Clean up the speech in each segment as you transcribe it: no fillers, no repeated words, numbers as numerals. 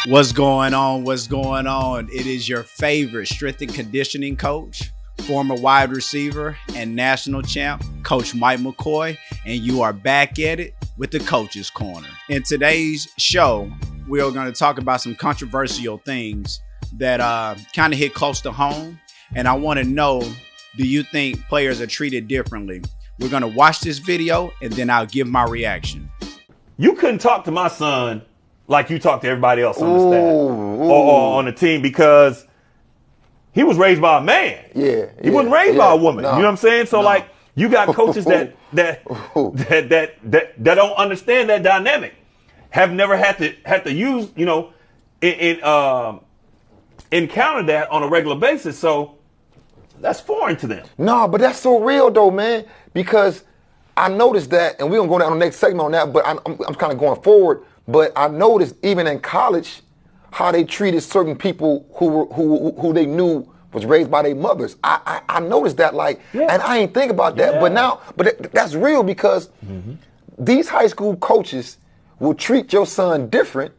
What's going on? What's going on? It is your favorite strength and conditioning coach, former wide receiver and national champ, Coach Mike McCoy, and you are back at it with the Coach's Corner. In today's show, we are going to talk about some controversial things that kind of hit close to home, and I want to know, do you think players are treated differently? We're going to watch this video, and then I'll give my reaction. You couldn't talk to my son like you talk to everybody else on the staff or on the team because he was raised by a man. He wasn't raised by a woman. You know what I'm saying? So like you got coaches that don't understand that dynamic, have never had to use, encounter that on a regular basis. So that's foreign to them. No, but that's so real though, man, because I noticed that, and we're gonna go down on the next segment on that, but I'm kind of going forward. But I noticed even in college how they treated certain people who they knew was raised by their mothers. I noticed that, and I ain't think about that. But that's real because these high school coaches will treat your son different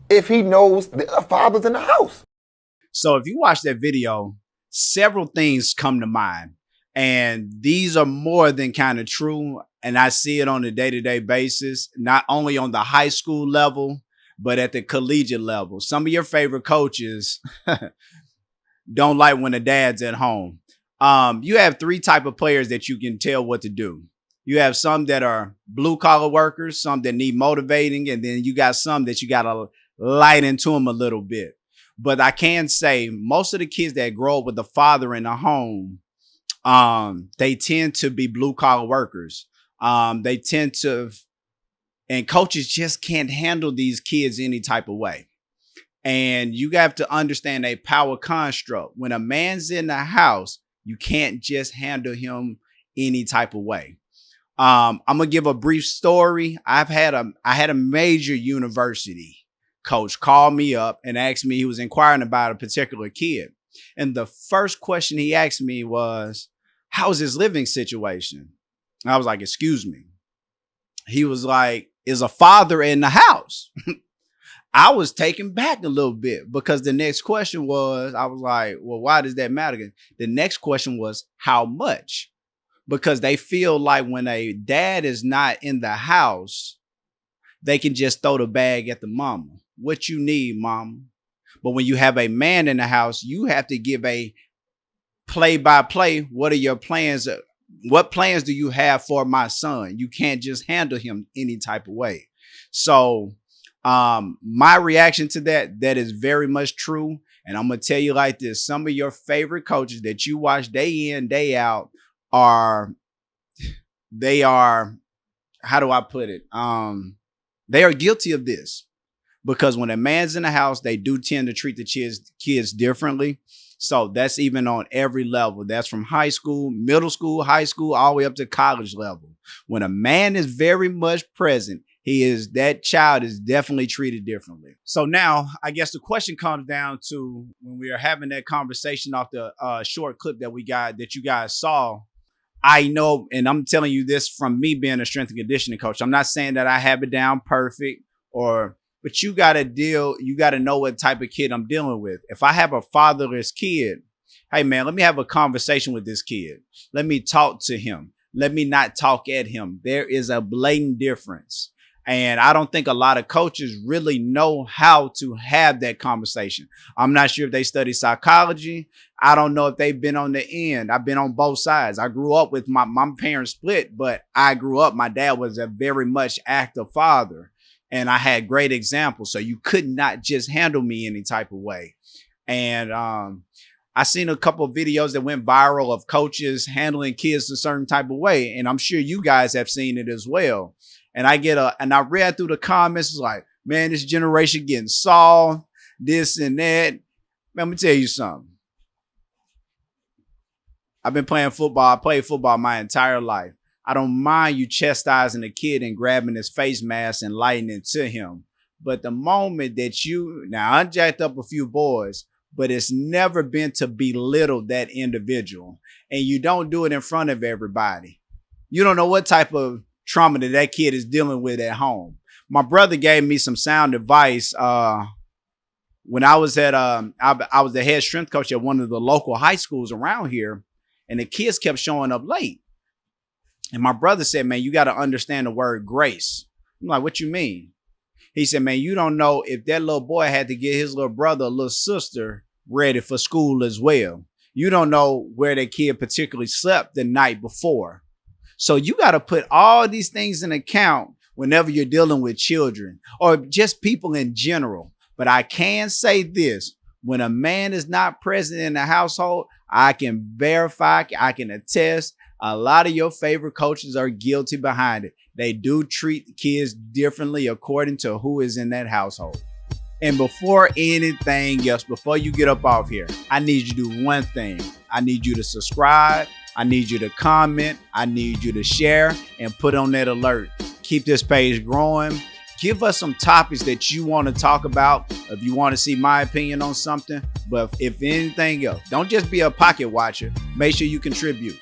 if he knows the father's in the house. So if you watch that video, several things come to mind. And these are more than kind of true. And I see it on a day-to-day basis, not only on the high school level, but at the collegiate level. Some of your favorite coaches don't like when the dad's at home. You have three type of players that you can tell what to do. You have some that are blue-collar workers, some that need motivating, and then you got some that you got to light into them a little bit. But I can say most of the kids that grow up with the father in the home, they tend to be blue collar workers. They tend to, and coaches just can't handle these kids any type of way. And you have to understand a power construct. When a man's in the house, you can't just handle him any type of way. I'm gonna give a brief story. I had a major university coach call me up and asked me, he was inquiring about a particular kid. And the first question he asked me was, how's his living situation? And I was like, excuse me. He was like, is a father in the house? I was taken back a little bit because the next question was, I was like, well, why does that matter? The next question was, how much? Because they feel like when a dad is not in the house, they can just throw the bag at the mama. What you need, mama? But when you have a man in the house, you have to give a play-by-play. What are your plans? What plans do you have for my son? You can't just handle him any type of way. So my reaction to that is very much true. And I'm going to tell you like this. Some of your favorite coaches that you watch day in, day out how do I put it? They are guilty of this. Because when a man's in the house, they do tend to treat the kids differently. So that's even on every level. That's from high school, middle school, high school, all the way up to college level. When a man is very much present, that child is definitely treated differently. So now I guess the question comes down to when we are having that conversation off the short clip that you guys saw. I know, and I'm telling you this from me being a strength and conditioning coach. I'm not saying that I have it down perfect but you got to know what type of kid I'm dealing with. If I have a fatherless kid, hey man, let me have a conversation with this kid. Let me talk to him. Let me not talk at him. There is a blatant difference. And I don't think a lot of coaches really know how to have that conversation. I'm not sure if they study psychology. I don't know if they've been on the end. I've been on both sides. I grew up with my parents split, but I grew up, my dad was a very much active father. And I had great examples. So you could not just handle me any type of way. And I seen a couple of videos that went viral of coaches handling kids a certain type of way. And I'm sure you guys have seen it as well. And I read through the comments, it's like, man, this generation getting soft, this and that. Man, let me tell you something. I've been playing football. I played football my entire life. I don't mind you chastising a kid and grabbing his face mask and lighting it to him. But the moment that now I jacked up a few boys, but it's never been to belittle that individual. And you don't do it in front of everybody. You don't know what type of trauma that kid is dealing with at home. My brother gave me some sound advice when I was at I was the head strength coach at one of the local high schools around here, and the kids kept showing up late. And my brother said, man, you got to understand the word grace. I'm like, what you mean? He said, man, you don't know if that little boy had to get his little brother or little sister ready for school as well. You don't know where that kid particularly slept the night before. So you got to put all these things in account whenever you're dealing with children or just people in general. But I can say this, when a man is not present in the household, I can verify, I can attest, a lot of your favorite coaches are guilty behind it. They do treat kids differently according to who is in that household. And before anything else, before you get up off here, I need you to do one thing. I need you to subscribe. I need you to comment. I need you to share and put on that alert. Keep this page growing. Give us some topics that you want to talk about. If you want to see my opinion on something, but if anything else, don't just be a pocket watcher. Make sure you contribute.